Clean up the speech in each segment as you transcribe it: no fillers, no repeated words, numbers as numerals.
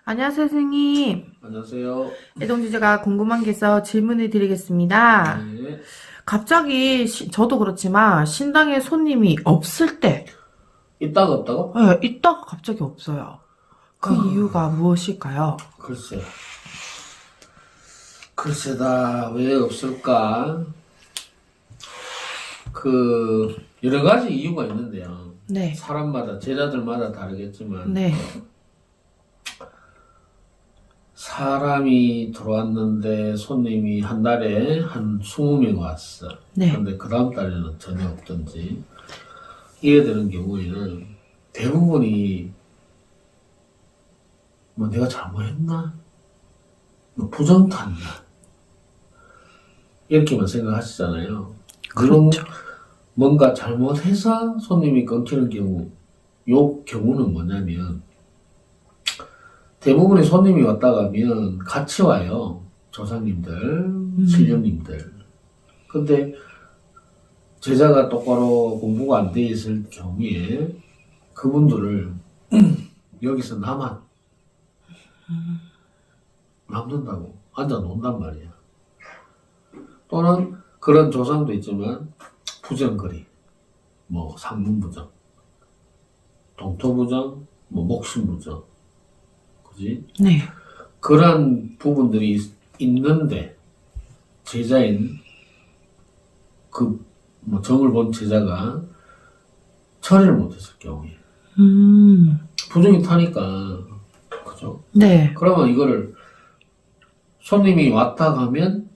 안녕하세요, 선생님. 안녕하세요. 애동주제가 궁금한 게 있어 질문을 드리겠습니다. 네. 갑자기, 저도 그렇지만, 신당에 손님이 없을 때, 있다가 없다고? 있다가 갑자기 없어요. 그 이유가 무엇일까요? 글쎄다, 왜 없을까? 여러 가지 이유가 있는데요. 네, 사람마다, 제자들마다 다르겠지만, 네, 사람이 들어왔는데 손님이 한 달에 한 20명 왔어. 네. 근데 그 다음 달에는 전혀 없던지, 이래 되는 경우에는 대부분이 뭐 내가 잘못했나? 뭐 부정탔나? 이렇게만 생각하시잖아요. 물론 그렇죠. 뭔가 잘못해서 손님이 끊기는 경우, 요 경우는 뭐냐면 대부분의 손님이 왔다 가면 같이 와요. 조상님들, 신령님들. 근데 제자가 똑바로 공부가 안 돼 있을 경우에 그분들을 여기서 남는다고 앉아 논단 말이야. 또는 그런 조상도 있지만 부정거리, 뭐 상문부정, 동토부정, 뭐 목신부정, 그지? 네, 그런 부분들이 있는데 제자인 뭐 정을 본 제자가 처리를 못했을 경우에 부정이 타니까, 그죠? 네. 그러면 이거를 손님이 왔다 가면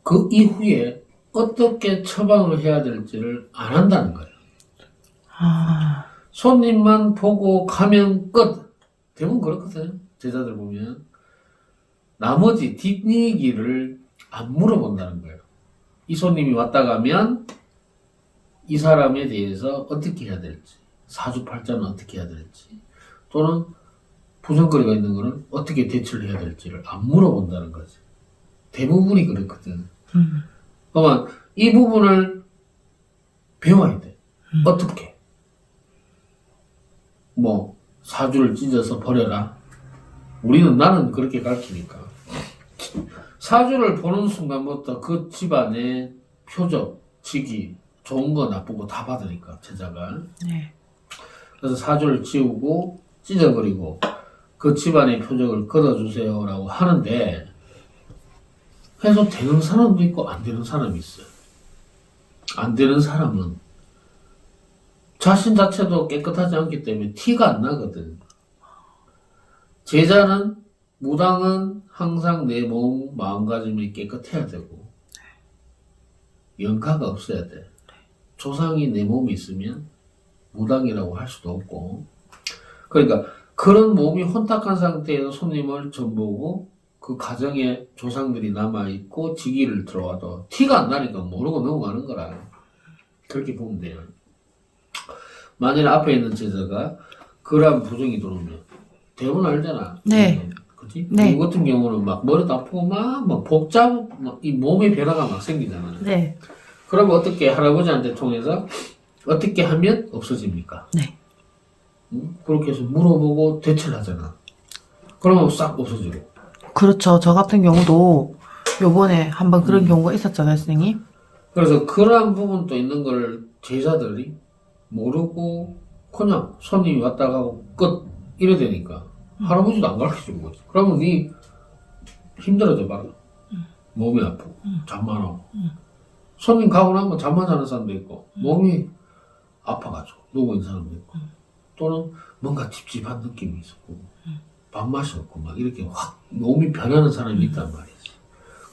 그 이후에 어떻게 처방을 해야 될지를 안 한다는 거예요. 아, 손님만 보고 가면 끝. 대부분 그렇거든. 제자들 보면. 나머지 뒷얘기를 안 물어본다는 거예요. 이 손님이 왔다 가면 이 사람에 대해서 어떻게 해야 될지, 사주팔자는 어떻게 해야 될지, 또는 부정거리가 있는 거는 어떻게 대처를 해야 될지를 안 물어본다는 거지. 대부분이 그렇거든. 그러면 이 부분을 배워야 돼. 어떻게? 뭐 사주를 찢어서 버려라. 나는 그렇게 가르치니까. 사주를 보는 순간부터 그 집안의 표적, 직위, 좋은 거 나쁘고 다 받으니까 제자가. 네. 그래서 사주를 지우고 찢어버리고 그 집안의 표적을 걷어주세요라고 하는데 해서 되는 사람도 있고 안 되는 사람이 있어요. 안 되는 사람은 자신 자체도 깨끗하지 않기 때문에 티가 안 나거든. 제자는, 무당은 항상 내 몸, 마음가짐이 깨끗해야 되고 영가가 없어야 돼. 조상이 내 몸에 있으면 무당이라고 할 수도 없고, 그러니까 그런 몸이 혼탁한 상태에서 손님을 전보고 그 가정에 조상들이 남아있고 직위를 들어와도 티가 안 나니까 모르고 넘어가는 거라. 그렇게 보면 돼요. 만일 앞에 있는 제자가 그러한 부정이 들어오면 대부분 알잖아. 네. 그치? 네. 이 같은 경우는 막 머리도 아프고 막 이 몸의 변화가 막 생기잖아. 네. 그러면 어떻게 할아버지한테 통해서 어떻게 하면 없어집니까? 네. 그렇게 해서 물어보고 대처를 하잖아. 그러면 싹 없어지고. 그렇죠. 저 같은 경우도 요번에 한번 그런 경우가 있었잖아요, 선생님. 그래서 그러한 부분도 있는 걸 제자들이 모르고 그냥 손님이 왔다 가고 끝 이래 되니까 할아버지도 안 가르쳐주는 거지. 그러면 네 힘들어져 봐라. 몸이 아프고 잠만 오고 손님 가고 나면 잠만 자는 사람도 있고 몸이 아파가지고 누워 있는 사람도 있고 또는 뭔가 찝찝한 느낌이 있었고 밥맛이 없고 막 이렇게 확 몸이 변하는 사람이 있단 말이지.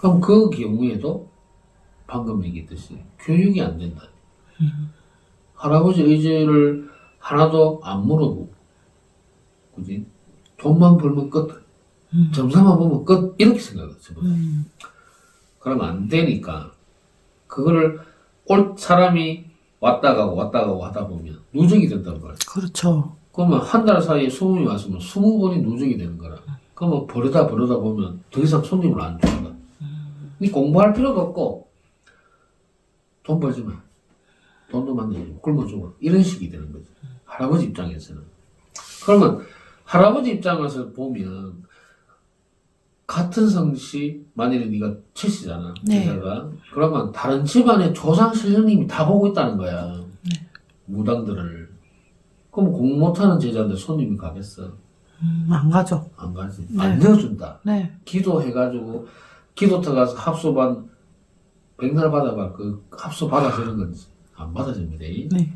그럼 그 경우에도 방금 얘기했듯이 교육이 안 된다. 할아버지 의지를 하나도 안 물어보고, 그지? 돈만 벌면 끝, 점사만 보면 끝 이렇게 생각했어. 그러면 안 되니까 그거를 사람이 왔다 가고 하다 보면 누적이 된단 말이야. 그렇죠. 그러면 한 달 사이에 20명이 왔으면 20번이 누적이 되는 거라. 그러면 버려다 보면 더 이상 손님을 안 준다. 니 공부할 필요도 없고 돈 벌지 마. 돈도 만들지 마. 굶어 죽어. 이런 식이 되는 거지. 할아버지 입장에서는. 그러면 할아버지 입장에서 보면 같은 성씨 만일에 네가 최씨잖아. 네. 제자가 그러면 다른 집안의 조상 신령님이 다 보고 있다는 거야. 무당들을. 그럼 공 못하는 제자인데 손님이 가겠어? 안 가죠. 안 가지. 네. 안 내어준다. 네. 기도해가지고 기도터 가서 합수반 백날 받아봐. 그 합수 받아주는 건지 안 받아줍니다. 네.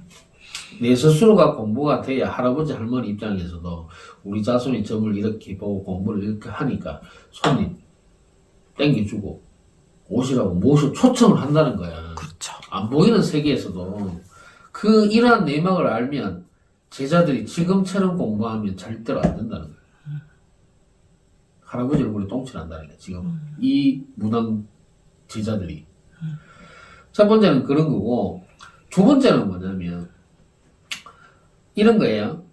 내 스스로가 공부가 돼야 할아버지 할머니 입장에서도 우리 자손이 점을 이렇게 보고 공부를 이렇게 하니까 손님 땡겨주고 오시라고 모셔 초청을 한다는 거야. 그렇죠. 안 보이는 세계에서도 그 이러한 내막을 알면 제자들이 지금처럼 공부하면 절대로 안 된다는 거야. 할아버지 얼굴에 똥칠한다는 거야. 지금 이 무당 제자들이. 첫 번째는 그런 거고 두 번째는 뭐냐면 이런 거예요.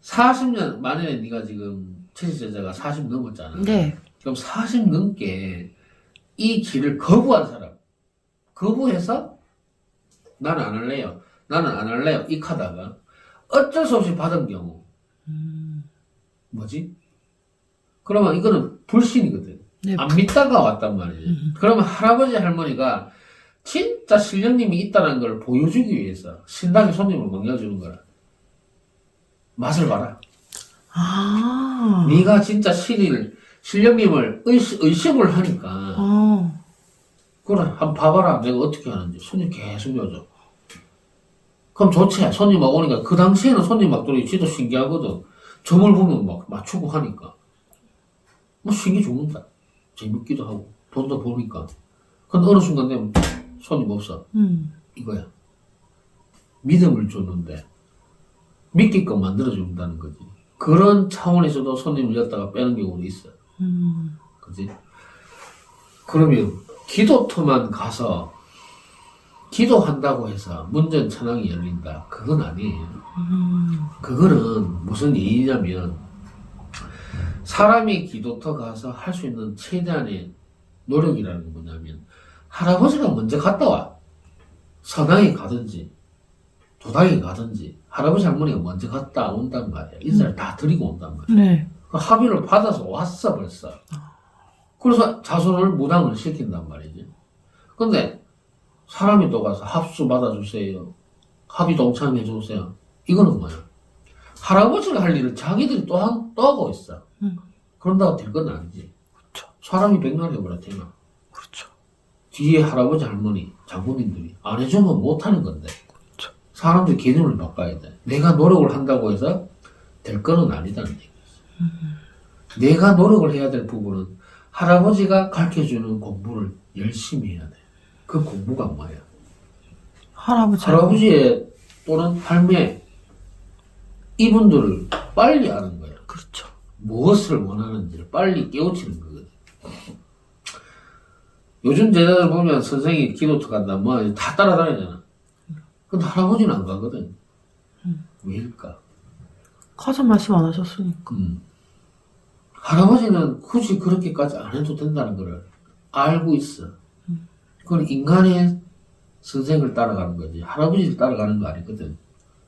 40년, 만약에 네가 지금 최씨제자가 40 넘었잖아. 네. 그럼 40 넘게 이 길을 거부한 사람. 거부해서 나는 안 할래요. 나는 안 할래요. 이 카다가 어쩔 수 없이 받은 경우. 뭐지? 그러면 이거는 불신이거든. 네. 안 믿다가 왔단 말이지. 그러면 할아버지 할머니가 진짜 신령님이 있다는 걸 보여주기 위해서 신당에 손님을 먹여주는 거라. 맛을 봐라. 아. 네가 진짜 신령님을 의심을 하니까 그래 한번 봐봐라 내가 어떻게 하는지. 손님 계속 여줘. 그럼 좋지. 손님 막 오니까 그 당시에는 손님 막 들어오기 지도 신기하거든. 점을 보면 막 맞추고 하니까 뭐 신기 죽는다. 재밌기도 하고 돈도 버니까. 근데 어느 순간 되면 손님 없어. 이거야. 믿음을 줬는데 믿기끔 만들어준다는 거지. 그런 차원에서도 손님을 였다가 빼는 경우도 있어. 그지? 그러면 기도터만 가서 기도한다고 해서 문전천왕이 열린다. 그건 아니에요. 그거는 무슨 얘기냐면 사람이 기도터 가서 할 수 있는 최대한의 노력이라는 게 뭐냐면 할아버지가 먼저 갔다 와. 서당에 가든지 도당에 가든지 할아버지 할머니가 먼저 갔다 온단 말이야. 인사를 다 드리고 온단 말이야. 네. 그 합의를 받아서 왔어 벌써. 그래서 자손을 무당을 시킨단 말이지. 근데 사람이 또 가서 합수 받아주세요. 합의 동참해 주세요. 이거는 뭐야? 할아버지가 할 일을 자기들이 또 하고 있어. 그런다고 될 건 아니지. 그렇죠. 사람이 백날 해버려 되나? 그렇죠. 뒤에 할아버지 할머니 장모님들이 안 해주면 못하는 건데. 그렇죠. 사람들 개념을 바꿔야 돼. 내가 노력을 한다고 해서 될 거는 아니다는 얘기지. 내가 노력을 해야 될 부분은 할아버지가 가르쳐주는 공부를 열심히 해야 돼. 그 공부가 뭐야? 할아버지의 또는 할매 이분들을 빨리 아는 거야. 그렇죠. 무엇을 원하는지를 빨리 깨우치는 거거든. 요즘 제자들 보면 선생이 기도터 간다 뭐 다 따라다니잖아. 근데 할아버지는 안 가거든. 왜일까? 가서 말씀 안 하셨으니까. 할아버지는 굳이 그렇게까지 안 해도 된다는 걸 알고 있어. 그건 인간의 선생을 따라가는 거지. 할아버지를 따라가는 거 아니거든.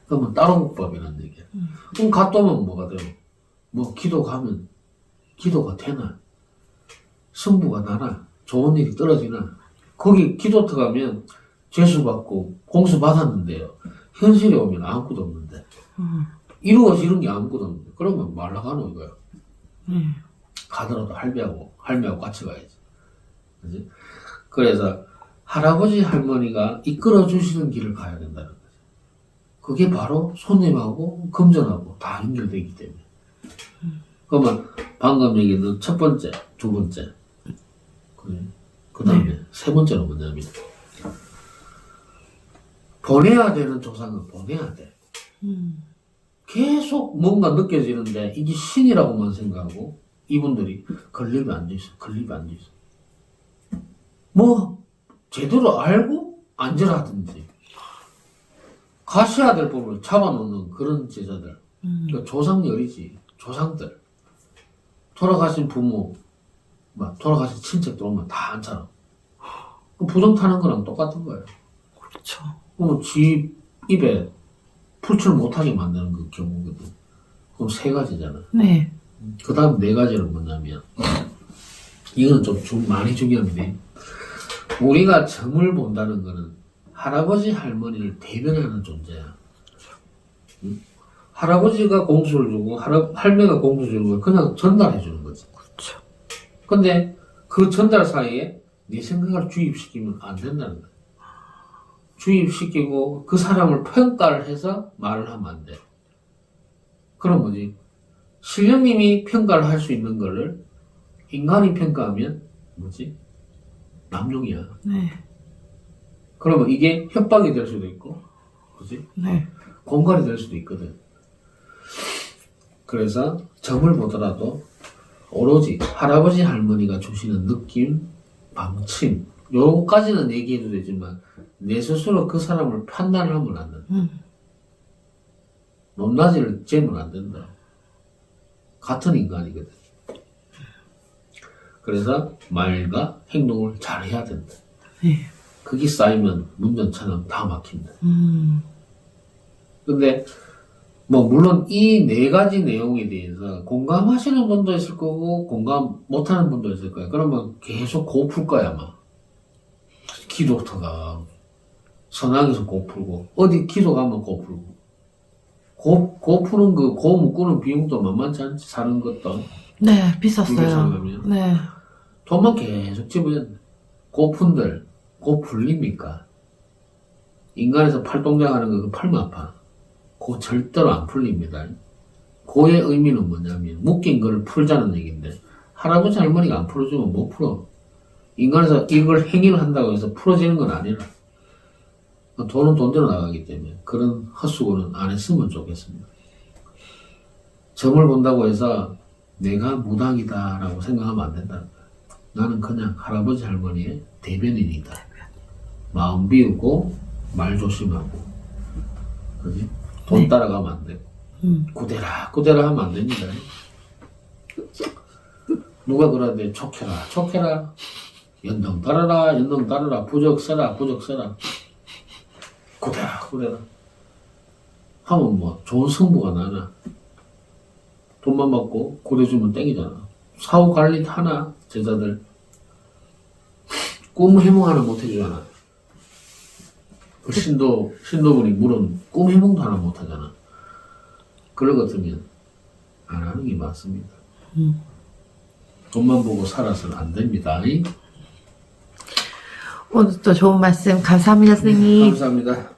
그러면 따로국밥이라는 얘기야. 그럼 갔다 오면 뭐가 돼요? 뭐 기도 가면 기도가 되나? 승부가 나나? 좋은 일이 떨어지나? 거기 기도터 가면 죄수 받고 공수 받았는데요. 현실에 오면 아무것도 없는데. 이루어지는 게 아무것도 없는데. 그러면 말라가노 이거야. 가더라도 할매하고 같이 가야지. 그지? 그래서 할아버지 할머니가 이끌어 주시는 길을 가야 된다는 거지. 그게 바로 손님하고 금전하고 다 연결되기 때문에. 그러면 방금 얘기는 첫 번째, 두 번째. 그 다음에 세 번째는 뭐냐면 보내야 되는 조상은 보내야 돼. 계속 뭔가 느껴지는데 이게 신이라고만 생각하고 이분들이 건립이 안 돼 있어. 뭐 제대로 알고 안절하든지 가셔야 될 법을 잡아놓는 그런 제자들. 그러니까 조상열이지. 조상들. 돌아가신 부모, 막 돌아가신 친척들 오면 다 앉혀라. 그 부정 타는 거랑 똑같은 거예요. 그렇죠. 그럼 지 입에 풀출 못하게 만드는 그 경우거든. 그럼 세 가지잖아. 네. 그 다음 네 가지는 뭐냐면, 이거는 좀 많이 중요한데, 우리가 점을 본다는 거는 할아버지, 할머니를 대변하는 존재야. 응? 할아버지가 공수를 주고, 할매가 공수 주는 걸 그냥 전달해 주는 거지. 그렇죠. 근데 그 전달 사이에 네 생각을 주입시키면 안 된다는 거야. 주입시키고 그 사람을 평가를 해서 말을 하면 안 돼. 그럼 뭐지? 신령님이 평가를 할 수 있는 거를 인간이 평가하면 뭐지? 남용이야. 네. 그러면 이게 협박이 될 수도 있고, 그지? 네. 공갈이 될 수도 있거든. 그래서 점을 보더라도 오로지 할아버지 할머니가 주시는 느낌, 방침, 요거까지는 얘기해도 되지만 내 스스로 그 사람을 판단을 하면 안 된다. 높낮이를 재면 안 된다. 같은 인간이거든. 그래서 말과 행동을 잘 해야 된다. 네. 그게 쌓이면 문전처럼 다 막힌다. 근데 뭐 물론 이 네 가지 내용에 대해서 공감하시는 분도 있을 거고 공감 못하는 분도 있을 거야. 그러면 계속 고풀 거야 아마. 기도터가 선악에서 고풀고 어디 기도 가면 고풀고 고푸는 그 고 묶는 비용도 만만치 않지. 사는 것도 네, 불교 비쌌어요. 살려면 네. 돈만 계속 집어야 돼. 고푼들 고 풀립니까? 인간에서 팔동작 하는 거 팔면 아파. 그거 절대로 안 풀립니다. 그의 의미는 뭐냐면 묶인 거를 풀자는 얘기인데 할아버지 할머니가 안 풀어주면 못 풀어. 인간에서 이걸 행위를 한다고 해서 풀어지는 건 아니라 돈은 돈대로 나가기 때문에 그런 헛수고는 안 했으면 좋겠습니다. 점을 본다고 해서 내가 무당이다 라고 생각하면 안 된다는 거야. 나는 그냥 할아버지 할머니의 대변인이다. 마음 비우고 말 조심하고 그지? 돈 네. 따라가면 안 되고 구대라 하면 안 됩니다. 누가 그러는데 촉해라 연등 따르라 부적 써라 구대라 하면 뭐 좋은 승부가 나나. 돈만 받고 고대 주면 땡이잖아. 사후 관리 하나 제자들 꿈 해몽 하나 못 해주잖아. 그 신도분이 물은 꿈 해몽도 하나 못 하잖아. 그럴 것 같으면 안 하는 게 맞습니다. 돈만 보고 살아서는 안 됩니다. 오늘 또 좋은 말씀 감사합니다, 선생님. 감사합니다.